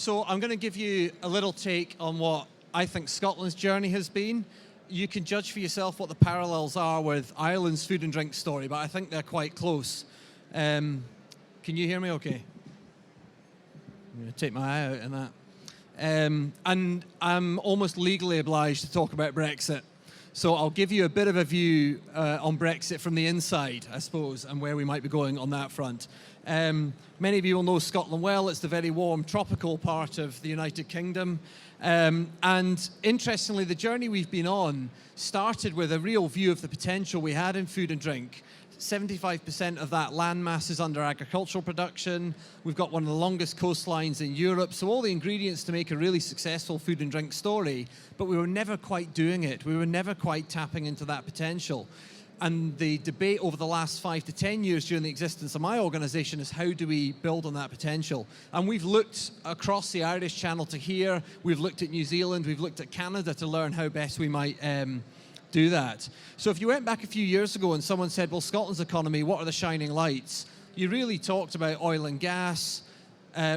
So I'm going to give you a little take on what I think Scotland's journey has been. You can judge for yourself what the parallels are with Ireland's food and drink story, but I think they're quite close. Can you hear me okay? I'm going to take my eye out in that. And I'm almost legally obliged to talk about Brexit. So I'll give you a bit of a view on Brexit from the inside, I suppose, and where we might be going on that front. Many of you will know Scotland well. It's the very warm tropical part of the United Kingdom. And interestingly, the journey we've been on started with a real view of the potential we had in food and drink. 75% of that land mass is under agricultural production. We've got one of the longest coastlines in Europe. So all the ingredients to make a really successful food and drink story, but we were never quite doing it. We were never quite tapping into that potential. And the debate over the last 5 to 10 years during the existence of my organisation is how do we build on that potential? And we've looked across the Irish Channel to here. We've looked at New Zealand. We've looked at Canada to learn how best we might do that. So if you went back a few years ago and someone said, well, Scotland's economy, what are the shining lights? You really talked about oil and gas,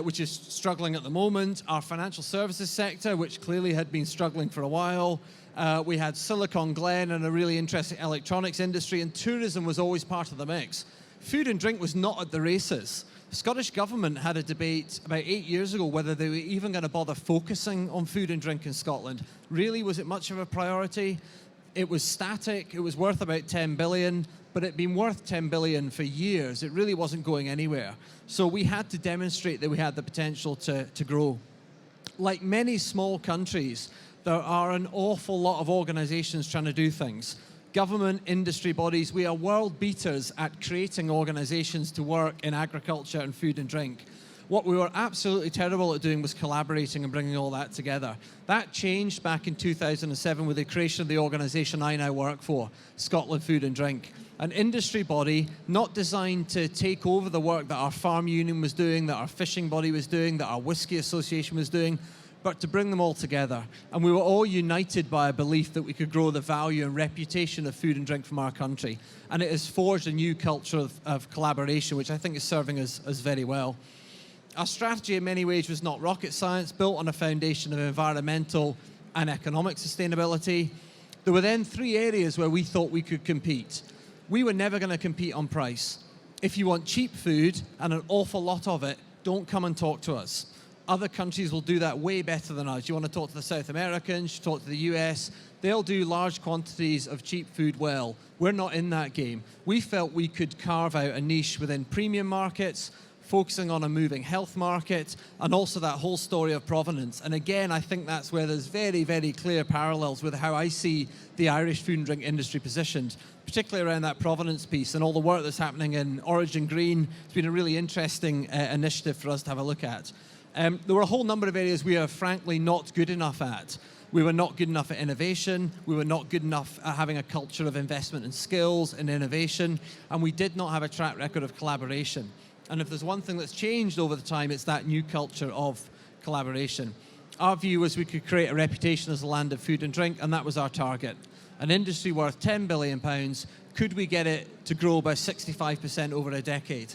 which is struggling at the moment, our financial services sector, which clearly had been struggling for a while. We had Silicon Glen and a really interesting electronics industry, and tourism was always part of the mix. Food and drink was not at the races. The Scottish Government had a debate about 8 years ago whether they were even going to bother focusing on food and drink in Scotland. Really, was it much of a priority? It was static. It was worth about 10 billion, but it'd been worth 10 billion for years. It really wasn't going anywhere. So we had to demonstrate that we had the potential to grow. Like many small countries, there are an awful lot of organizations trying to do things. Government, industry bodies, we are world beaters at creating organizations to work in agriculture and food and drink. What we were absolutely terrible at doing was collaborating and bringing all that together. That changed back in 2007 with the creation of the organisation I now work for, Scotland Food and Drink. An industry body not designed to take over the work that our farm union was doing, that our fishing body was doing, that our whisky association was doing, but to bring them all together. And we were all united by a belief that we could grow the value and reputation of food and drink from our country. And it has forged a new culture of collaboration, which I think is serving us very well. Our strategy in many ways was not rocket science, built on a foundation of environmental and economic sustainability. There were then 3 areas where we thought we could compete. We were never going to compete on price. If you want cheap food and an awful lot of it, don't come and talk to us. Other countries will do that way better than us. You want to talk to the South Americans, you talk to the US, they'll do large quantities of cheap food well. We're not in that game. We felt we could carve out a niche within premium markets, focusing on a moving health market, and also that whole story of provenance. And again, I think that's where there's very, very clear parallels with how I see the Irish food and drink industry positioned, particularly around that provenance piece and all the work that's happening in Origin Green. It's been a really interesting initiative for us to have a look at. There were a whole number of areas we are frankly not good enough at. We were not good enough at innovation. We were not good enough at having a culture of investment in skills and innovation. And we did not have a track record of collaboration. And if there's one thing that's changed over the time, it's that new culture of collaboration. Our view was we could create a reputation as a land of food and drink, and that was our target. An industry worth £10 billion, could we get it to grow by 65% over a decade?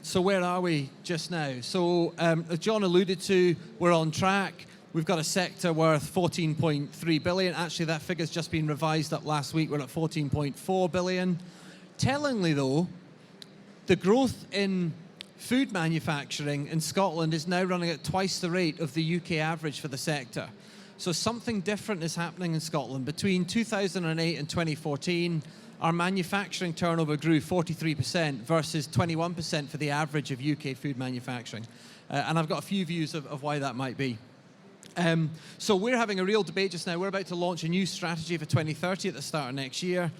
So where are we just now? So as John alluded to, we're on track. We've got a sector worth 14.3 billion. Actually, that figure's just been revised up last week. We're at 14.4 billion. Tellingly, though, the growth in food manufacturing in Scotland is now running at twice the rate of the UK average for the sector. So something different is happening in Scotland. Between 2008 and 2014, our manufacturing turnover grew 43% versus 21% for the average of UK food manufacturing. And I've got a few views of why that might be. So we're having a real debate just now. We're about to launch a new strategy for 2030 at the start of next year,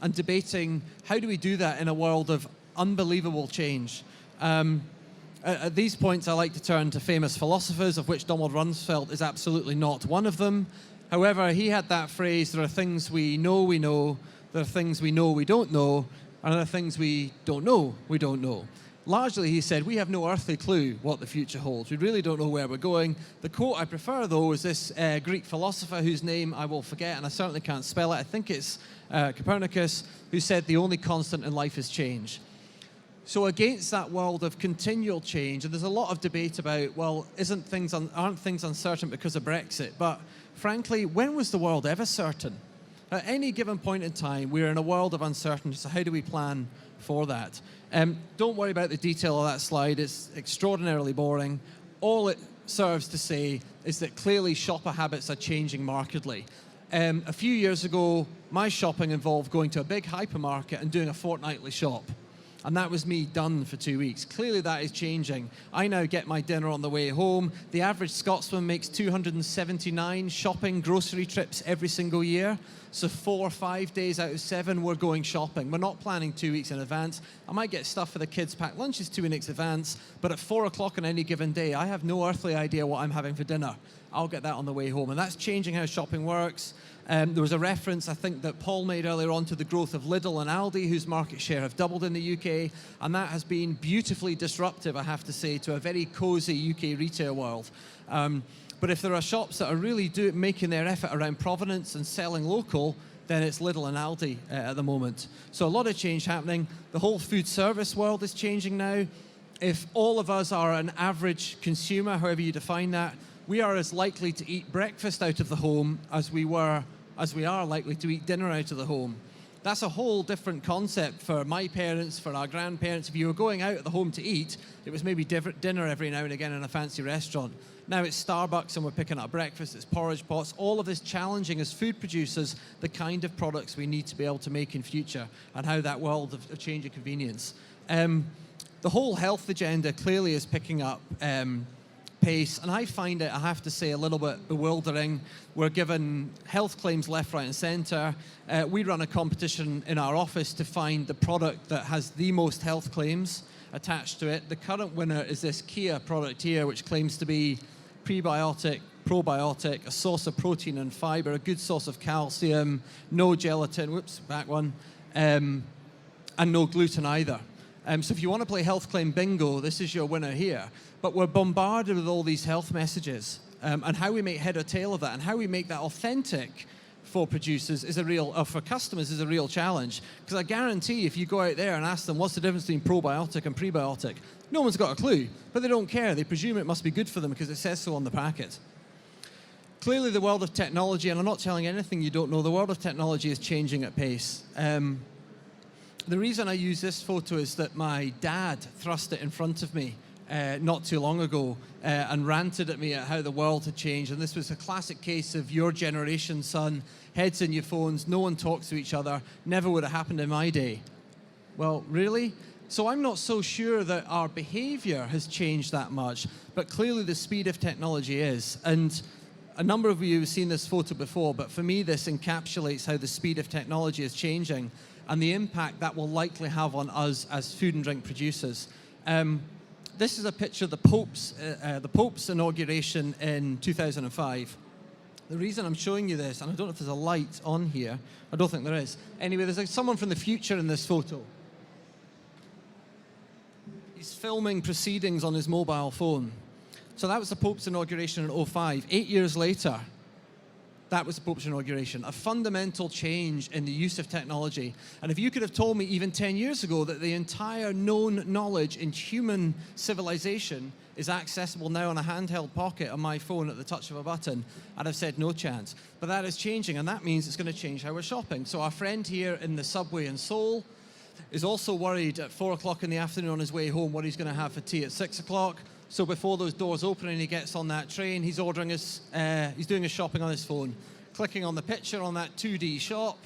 and debating how do we do that in a world of unbelievable change. At these points, I like to turn to famous philosophers, of which Donald Rumsfeld is absolutely not one of them. However, he had that phrase, there are things we know, there are things we know we don't know, and there are things we don't know. Largely, he said, we have no earthly clue what the future holds. We really don't know where we're going. The quote I prefer, though, is this Greek philosopher whose name I will forget, and I certainly can't spell it. I think it's Copernicus, who said the only constant in life is change. So against that world of continual change, and there's a lot of debate about, well, aren't things uncertain because of Brexit? But frankly, when was the world ever certain? At any given point in time, we're in a world of uncertainty, so how do we plan for that? Don't worry about the detail of that slide. It's extraordinarily boring. All it serves to say is that clearly shopper habits are changing markedly. A few years ago, my shopping involved going to a big hypermarket and doing a fortnightly shop. And that was me done for 2 weeks. Clearly that is changing. I now get my dinner on the way home. The average Scotsman makes 279 shopping grocery trips every single year. So 4 or 5 days out of 7, we're going shopping. We're not planning 2 weeks in advance. I might get stuff for the kids, pack lunches 2 weeks in advance, but at 4 o'clock on any given day, I have no earthly idea what I'm having for dinner. I'll get that on the way home. And that's changing how shopping works. There was a reference, I think, that Paul made earlier on to the growth of Lidl and Aldi, whose market share have doubled in the UK, and that has been beautifully disruptive, I have to say, to a very cosy UK retail world. But if there are shops that are really making their effort around provenance and selling local, then it's Lidl and Aldi at the moment. So a lot of change happening. The whole food service world is changing now. If all of us are an average consumer, however you define that, we are as likely to eat breakfast out of the home as we are likely to eat dinner out of the home. That's a whole different concept for my parents, for our grandparents. If you were going out of the home to eat, it was maybe dinner every now and again in a fancy restaurant. Now it's Starbucks and we're picking up breakfast, it's porridge pots, all of this challenging as food producers the kind of products we need to be able to make in future and how that world of changing convenience. The whole health agenda clearly is picking up pace, and I find it, I have to say, a little bit bewildering. We're given health claims left, right and centre. We run a competition in our office to find the product that has the most health claims attached to it. The current winner is this Kia product here, which claims to be prebiotic, probiotic, a source of protein and fibre, a good source of calcium, no gelatin, and no gluten either. So if you want to play health claim bingo, this is your winner here. But we're bombarded with all these health messages, and how we make head or tail of that, and how we make that authentic for producers for customers is a real challenge. Because I guarantee if you go out there and ask them what's the difference between probiotic and prebiotic, no one's got a clue, but they don't care. They presume it must be good for them because it says so on the packet. Clearly the world of technology, and I'm not telling anything you don't know, the world of technology is changing at pace. The reason I use this photo is that my dad thrust it in front of me not too long ago and ranted at me at how the world had changed. And this was a classic case of your generation, son, heads in your phones, no one talks to each other, never would have happened in my day. Well, really? So I'm not so sure that our behavior has changed that much, but clearly the speed of technology is. And a number of you have seen this photo before, but for me this encapsulates how the speed of technology is changing and the impact that will likely have on us as food and drink producers. This is a picture of the Pope's inauguration in 2005. The reason I'm showing you this, and I don't know if there's a light on here, I don't think there is. Anyway, there's someone from the future in this photo. He's filming proceedings on his mobile phone. So that was the Pope's inauguration in 2005. 8 years later, that was the Pope's inauguration, a fundamental change in the use of technology. And if you could have told me even 10 years ago that the entire known knowledge in human civilization is accessible now in a handheld pocket on my phone at the touch of a button, I'd have said no chance. But that is changing, and that means it's going to change how we're shopping. So our friend here in the subway in Seoul is also worried at 4 o'clock in the afternoon on his way home what he's going to have for tea at 6 o'clock. So before those doors open and he gets on that train, he's doing his shopping on his phone, clicking on the picture on that 2D shop,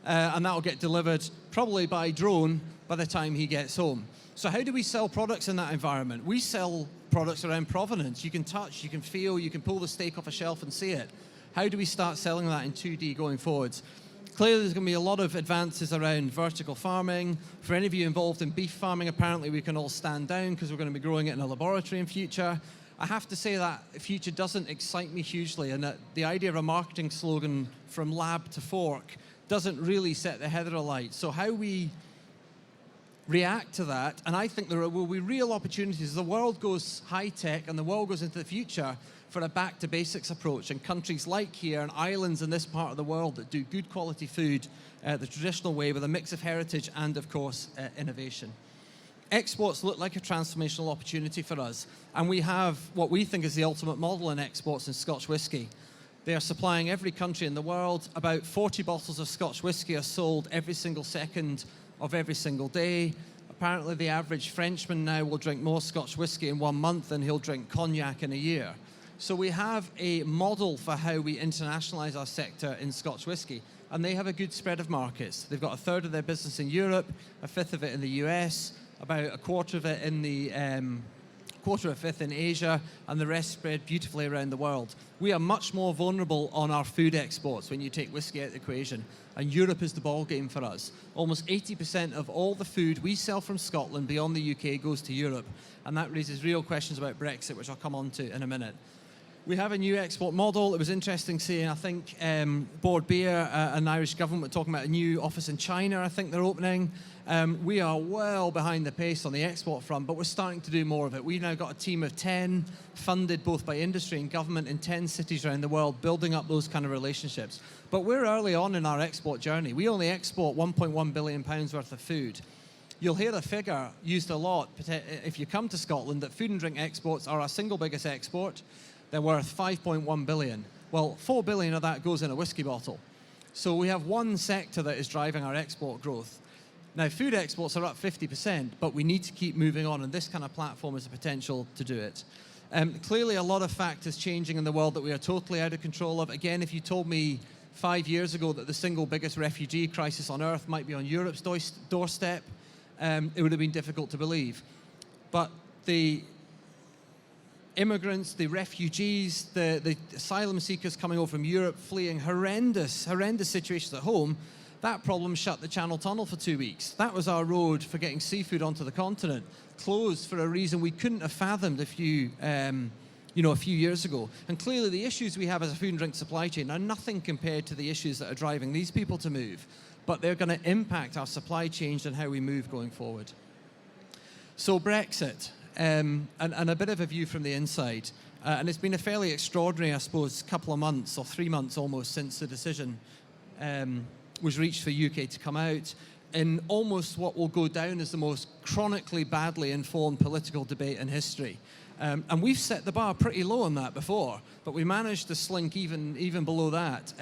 and that'll get delivered probably by drone by the time he gets home. So how do we sell products in that environment? We sell products around provenance. You can touch, you can feel, you can pull the steak off a shelf and see it. How do we start selling that in 2D going forwards? Clearly, there's going to be a lot of advances around vertical farming. For any of you involved in beef farming, apparently we can all stand down because we're going to be growing it in a laboratory in future. I have to say that future doesn't excite me hugely, and that the idea of a marketing slogan from lab to fork doesn't really set the header alight. So how we react to that, and I think there will be real opportunities as the world goes high-tech and the world goes into the future for a back-to-basics approach. And countries like here and islands in this part of the world that do good quality food the traditional way with a mix of heritage and, of course, innovation. exports look like a transformational opportunity for us. And we have what we think is the ultimate model in exports in Scotch whisky. They are supplying every country in the world. About 40 bottles of Scotch whisky are sold every single second of every single day. Apparently the average Frenchman now will drink more Scotch whisky in 1 month than he'll drink cognac in a year. So we have a model for how we internationalize our sector in Scotch whisky, and they have a good spread of markets. They've got a third of their business in Europe, a fifth of it in the US, about a quarter of it in the quarter, a fifth in Asia, and the rest spread beautifully around the world. We are much more vulnerable on our food exports when you take whisky out of the equation, and Europe is the ball game for us. Almost 80% of all the food we sell from Scotland beyond the UK goes to Europe, and that raises real questions about Brexit, which I'll come on to in a minute. We have a new export model. It was interesting seeing, I think, Bord Beer, an Irish government, talking about a new office in China, I think they're opening. We are well behind the pace on the export front, but we're starting to do more of it. We've now got a team of 10, funded both by industry and government in 10 cities around the world, building up those kind of relationships. But we're early on in our export journey. We only export £1.1 billion worth of food. You'll hear the figure used a lot if you come to Scotland, that food and drink exports are our single biggest export. They're worth 5.1 billion. Well, 4 billion of that goes in a whiskey bottle. So we have one sector that is driving our export growth. Now, food exports are up 50%, but we need to keep moving on, and this kind of platform has the potential to do it. Clearly, a lot of factors changing in the world that we are totally out of control of. Again, if you told me 5 years ago that the single biggest refugee crisis on earth might be on Europe's doorstep, it would have been difficult to believe. But the immigrants, the refugees, the asylum seekers coming over from Europe, fleeing horrendous situations at home, that problem shut the Channel Tunnel for 2 weeks. That was our road for getting seafood onto the continent, closed for a reason we couldn't have fathomed a few years ago. And clearly the issues we have as a food and drink supply chain are nothing compared to the issues that are driving these people to move, but they're going to impact our supply chains and how we move going forward. So Brexit. And a bit of a view from the inside. And it's been a fairly extraordinary, I suppose, couple of months, or 3 months almost, since the decision was reached for UK to come out, in almost what will go down as the most chronically badly informed political debate in history. And we've set the bar pretty low on that before, but we managed to slink even below that.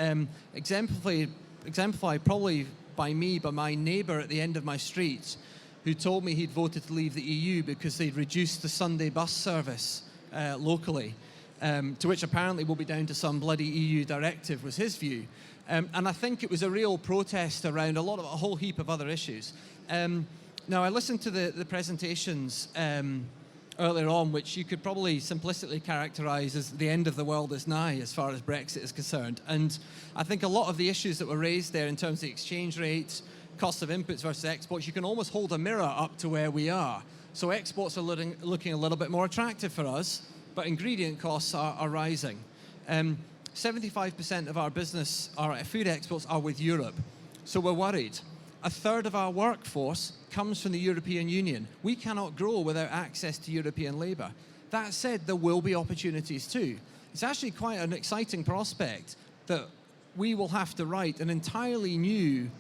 Exemplified probably by my neighbour at the end of my street, who told me he'd voted to leave the EU because they'd reduced the Sunday bus service locally, to which apparently will be down to some bloody EU directive, was his view. And I think it was a real protest around a whole heap of other issues. Now, I listened to the presentations earlier on, which you could probably simplistically characterize as the end of the world is nigh as far as Brexit is concerned. And I think a lot of the issues that were raised there in terms of the exchange rate, cost of inputs versus exports, you can almost hold a mirror up to where we are. So exports are looking a little bit more attractive for us, but ingredient costs are rising. 75% of our business, our food exports, are with Europe. So we're worried. A third of our workforce comes from the European Union. We cannot grow without access to European labour. That said, there will be opportunities too. It's actually quite an exciting prospect that we will have to write an entirely new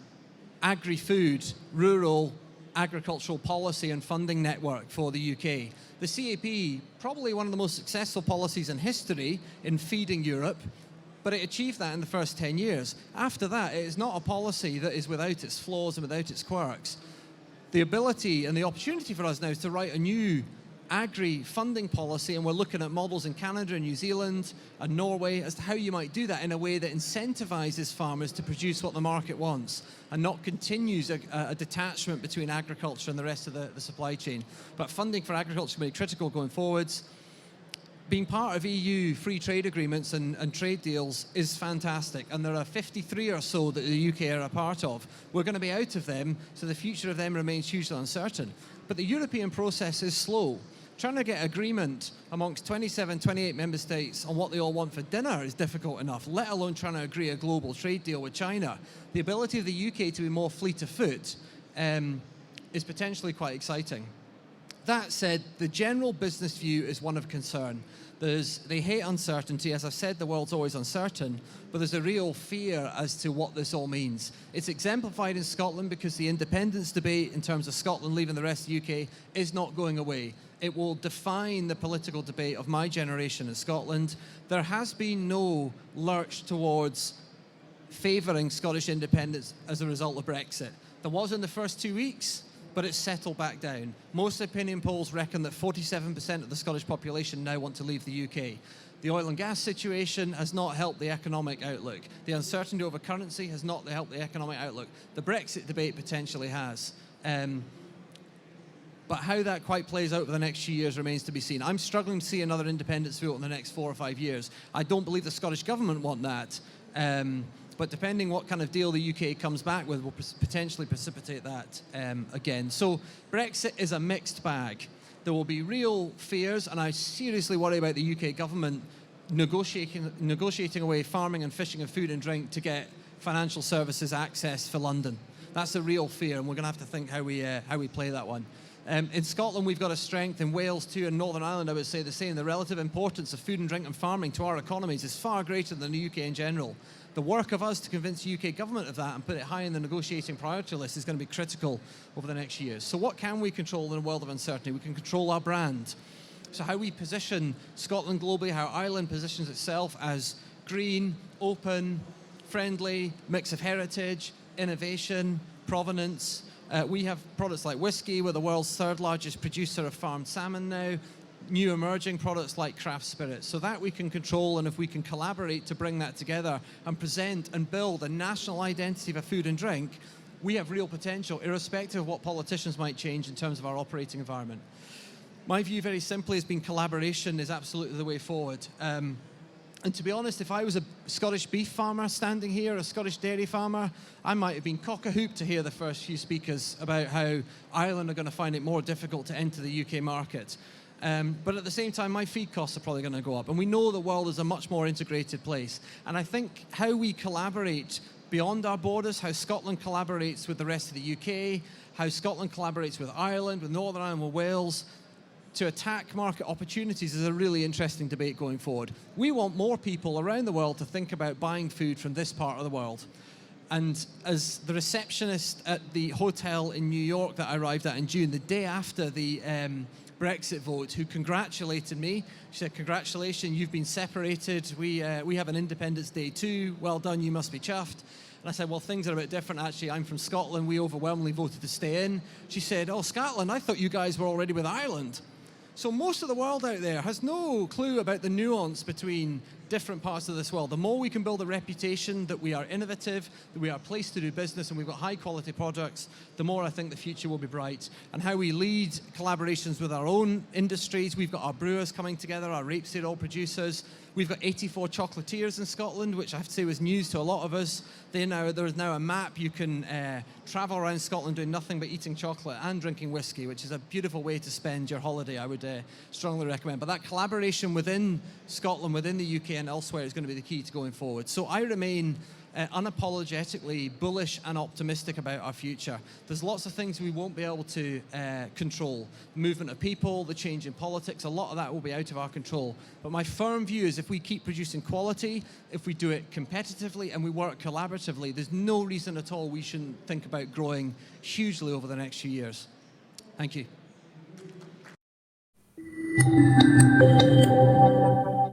agri-food, rural, agricultural policy and funding network for the UK. The CAP, probably one of the most successful policies in history in feeding Europe, but it achieved that in the first 10 years. After that, it is not a policy that is without its flaws and without its quirks. The ability and the opportunity for us now is to write a new agri-funding policy, and we're looking at models in Canada and New Zealand and Norway as to how you might do that in a way that incentivizes farmers to produce what the market wants and not continues a detachment between agriculture and the rest of the supply chain. But funding for agriculture will be critical going forwards. Being part of EU free trade agreements and trade deals is fantastic, and there are 53 or so that the UK are a part of. We're going to be out of them, so the future of them remains hugely uncertain. But the European process is slow. Trying to get agreement amongst 27, 28 member states on what they all want for dinner is difficult enough, let alone trying to agree a global trade deal with China. The ability of the UK to be more fleet of foot is potentially quite exciting. that said, the general business view is one of concern. They hate uncertainty. As I've said, the world's always uncertain, but there's a real fear as to what this all means. It's exemplified in Scotland because the independence debate in terms of Scotland leaving the rest of the UK is not going away. It will define the political debate of my generation in Scotland. There has been no lurch towards favouring Scottish independence as a result of Brexit. There was in the first 2 weeks, but it's settled back down. Most opinion polls reckon that 47% of the Scottish population now want to leave the UK. The oil and gas situation has not helped the economic outlook. The uncertainty over currency has not helped the economic outlook. The Brexit debate potentially has. But how that quite plays out over the next few years remains to be seen. I'm struggling to see another independence vote in the next 4 or 5 years. I don't believe the Scottish government want that. But depending what kind of deal the UK comes back with will potentially precipitate that again. So Brexit is a mixed bag. There will be real fears, and I seriously worry about the UK government negotiating away farming and fishing and food and drink to get financial services access for London. That's a real fear, and we're going to have to think how we play that one. In Scotland, we've got a strength. In Wales, too, and Northern Ireland, I would say the same. The relative importance of food and drink and farming to our economies is far greater than the UK in general. The work of us to convince the UK government of that and put it high in the negotiating priority list is going to be critical over the next years. So what can we control in a world of uncertainty? We can control our brand. So how we position Scotland globally, how Ireland positions itself as green, open, friendly, mix of heritage, innovation, provenance. We have products like whiskey. We're the world's third largest producer of farmed salmon now. New emerging products like craft spirits. So that we can control, and if we can collaborate to bring that together and present and build a national identity for food and drink, we have real potential, irrespective of what politicians might change in terms of our operating environment. My view, very simply, has been collaboration is absolutely the way forward. And to be honest, if I was a Scottish beef farmer standing here, a Scottish dairy farmer, I might have been cock-a-hoop to hear the first few speakers about how Ireland are going to find it more difficult to enter the UK market. But at the same time, my feed costs are probably going to go up. And we know the world is a much more integrated place. And I think how we collaborate beyond our borders, how Scotland collaborates with the rest of the UK, how Scotland collaborates with Ireland, with Northern Ireland, with Wales, to attack market opportunities is a really interesting debate going forward. We want more people around the world to think about buying food from this part of the world. And as the receptionist at the hotel in New York that I arrived at in June, the day after the Brexit vote, who congratulated me, she said, "Congratulations, you've been separated. We have an Independence Day too. Well done, you must be chuffed." And I said, "Well, things are a bit different, actually. I'm from Scotland. We overwhelmingly voted to stay in." She said, "Oh, Scotland, I thought you guys were already with Ireland." So most of the world out there has no clue about the nuance between different parts of this world. The more we can build a reputation that we are innovative, that we are a place to do business, and we've got high quality products, the more I think the future will be bright. And how we lead collaborations with our own industries. We've got our brewers coming together, our rapeseed oil producers. We've got 84 chocolatiers in Scotland, which I have to say was news to a lot of us. There is now a map. You can travel around Scotland doing nothing but eating chocolate and drinking whiskey, which is a beautiful way to spend your holiday. I would strongly recommend. But that collaboration within Scotland, within the UK and elsewhere is going to be the key to going forward. So I remain unapologetically bullish and optimistic about our future. There's lots of things we won't be able to control. The movement of people, the change in politics, a lot of that will be out of our control. But my firm view is if we keep producing quality, if we do it competitively and we work collaboratively, there's no reason at all we shouldn't think about growing hugely over the next few years. Thank you.